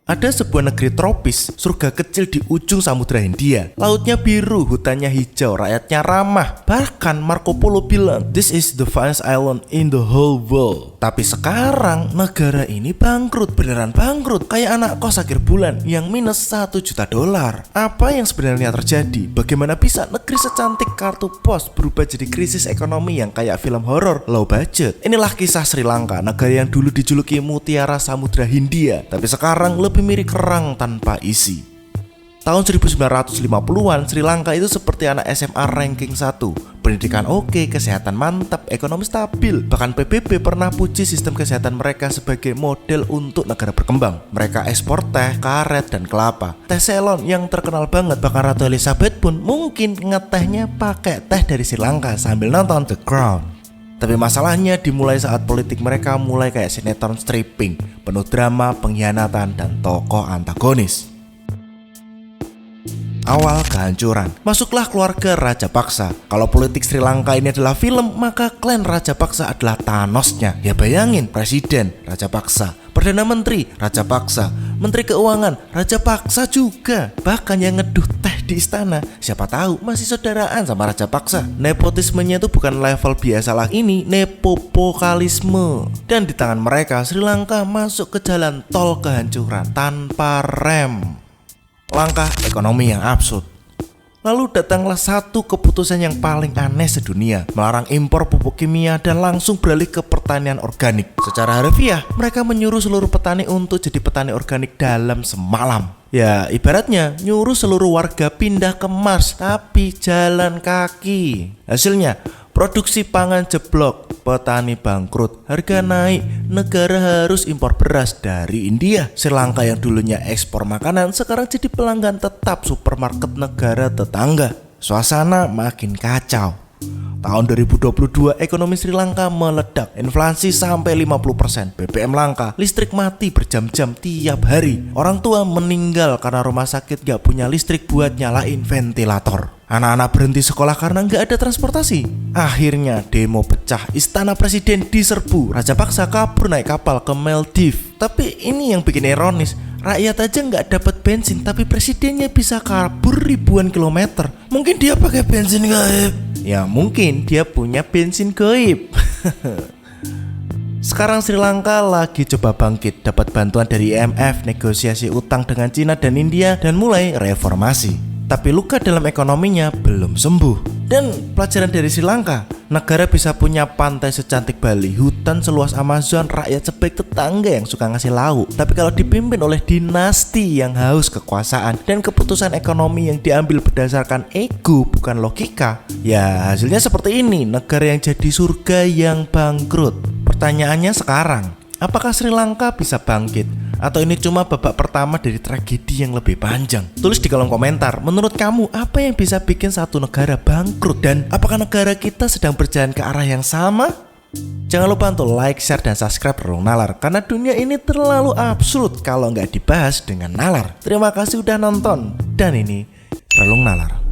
Ada sebuah negeri tropis, surga kecil di ujung Samudra Hindia. Lautnya biru, hutannya hijau, rakyatnya ramah. Bahkan Marco Polo bilang, "This is the finest island in the whole world." Tapi sekarang negara ini bangkrut, beneran bangkrut. Kayak anak kos akhir bulan yang minus 1 juta dolar. Apa yang sebenarnya terjadi? Bagaimana bisa negeri secantik kartu pos berubah jadi krisis ekonomi yang kayak film horor low budget? Inilah kisah Sri Lanka, negara yang dulu dijuluki Mutiara Samudra Hindia, tapi sekarang lebih mirip kerang tanpa isi. Tahun 1950-an, Sri Lanka itu seperti anak SMA ranking 1. Pendidikan oke, kesehatan mantap, ekonomi stabil. Bahkan PBB pernah puji sistem kesehatan mereka sebagai model untuk negara berkembang. Mereka ekspor teh, karet, dan kelapa. Teh Ceylon yang terkenal banget, bahkan Ratu Elizabeth pun mungkin ngetehnya pakai teh dari Sri Lanka sambil nonton The Crown. Tapi masalahnya dimulai saat politik mereka mulai kayak sinetron stripping, penuh drama, pengkhianatan, dan tokoh antagonis. Awal kehancuran. Masuklah keluarga Rajapaksa. Kalau politik Sri Lanka ini adalah film, maka klan Rajapaksa adalah Thanosnya. Ya bayangin, Presiden Rajapaksa, Perdana Menteri Rajapaksa, Menteri Keuangan Rajapaksa juga. Bahkan yang ngeduh teh di istana, siapa tahu masih saudaraan sama Rajapaksa. Nepotismenya itu bukan level biasa lah, ini nepopokalisme. Dan di tangan mereka, Sri Lanka masuk ke jalan tol kehancuran tanpa rem. Langkah ekonomi yang absurd. Lalu datanglah satu keputusan yang paling aneh sedunia, melarang impor pupuk kimia dan langsung beralih ke pertanian organik. Secara harfiah, mereka menyuruh seluruh petani untuk jadi petani organik dalam semalam. Ya, ibaratnya nyuruh seluruh warga pindah ke Mars tapi jalan kaki. Hasilnya, produksi pangan jeblok, petani bangkrut, harga naik, negara harus impor beras dari India. Sri Lanka yang dulunya ekspor makanan sekarang jadi pelanggan tetap supermarket negara tetangga. Suasana makin kacau. Tahun 2022 ekonomi Sri Lanka meledak, inflasi sampai 50%, BBM langka, listrik mati berjam-jam tiap hari. Orang tua meninggal karena rumah sakit gak punya listrik buat nyalain ventilator. Anak-anak berhenti sekolah karena gak ada transportasi. Akhirnya demo pecah, istana presiden diserbu, Rajapaksa kabur naik kapal ke Maldives. Tapi ini yang bikin ironis, rakyat aja gak dapat bensin, tapi presidennya bisa kabur ribuan kilometer. Mungkin dia pakai bensin gaib. Ya mungkin dia punya bensin gaib. Sekarang Sri Lanka lagi coba bangkit, dapat bantuan dari IMF, negosiasi utang dengan Cina dan India, dan mulai reformasi. Tapi luka dalam ekonominya belum sembuh. Dan pelajaran dari Sri Lanka, negara bisa punya pantai secantik Bali, hutan seluas Amazon, rakyat sebaik tetangga yang suka ngasih lauk. Tapi kalau dipimpin oleh dinasti yang haus kekuasaan dan keputusan ekonomi yang diambil berdasarkan ego bukan logika, ya hasilnya seperti ini, negara yang jadi surga yang bangkrut. Pertanyaannya sekarang, apakah Sri Lanka bisa bangkit? Atau ini cuma babak pertama dari tragedi yang lebih panjang? Tulis di kolom komentar, menurut kamu apa yang bisa bikin satu negara bangkrut? Dan apakah negara kita sedang berjalan ke arah yang sama? Jangan lupa untuk like, share, dan subscribe Relung Nalar, karena dunia ini terlalu absurd kalau nggak dibahas dengan nalar. Terima kasih udah nonton, dan ini Relung Nalar.